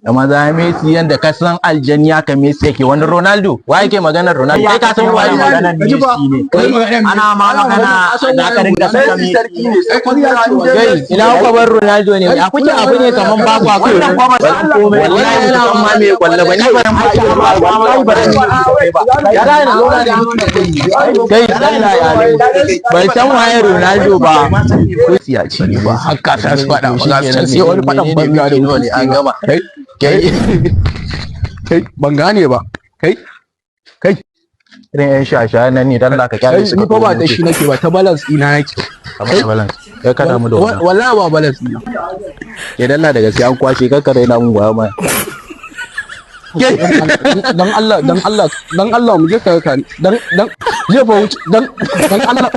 da maza Messi yanda ka san aljaniya ka Messi yake wani Ronaldo wa yake maganar Ronaldo kai ka san wa yake maganar Messi ne ana ma magana da ka rinka saka Messi kai ina ku bar Ronaldo ne a kuke abu ne kaman ba ku akwai wallahi yana ma me kwallo ba ni baran ba ya ga na zauna da kai Allah ya bai san waye Ronaldo ba ko siyaci ne ba haka ta fada ba ga sai wani fadan banga da wani an gama kai ban gane ba kai irin yan shasha nan ne dan ka kyale su ni fa ba da shi nake ba ta balance ina nake kai balance kai kada mu da wannan wallahi ba balance ina ke dalla daga sai an kwashe kakkare na mun gwaya mai dan Allah mu je ka dan je fa wuce dan Allah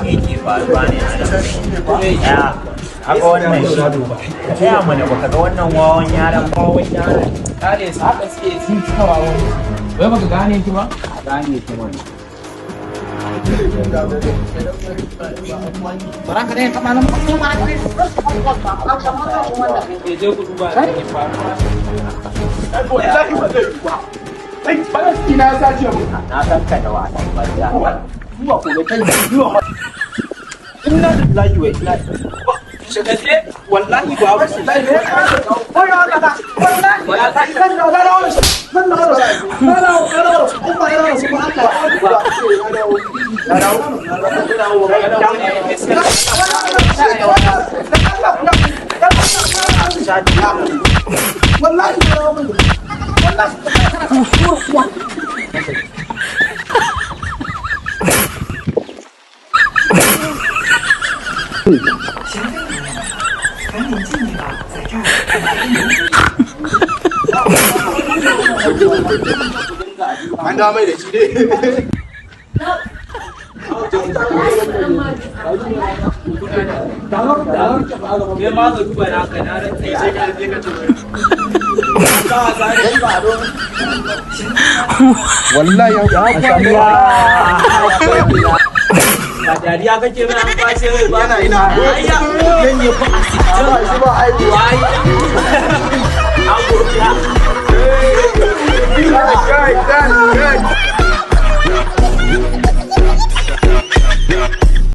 yake faruwa ne haka wannan shi ka taya mana baka ga wannan wawan yaran kare su haka suke sun cika wawan wai baka gane ki ba gane ki wani barang kadang ke malam je ku duba ne faruwa ai Palestina ya sace mu na san ka da wata banza zuwa ko kai zuwa inna lillahi wa inna ilaihi shagaje wallahi ba wallahi an da mai da shi dai wallahi ba dariya kake mai an kwashe mai ba yana ina ayya yan yi ba a ba ai an gurbiya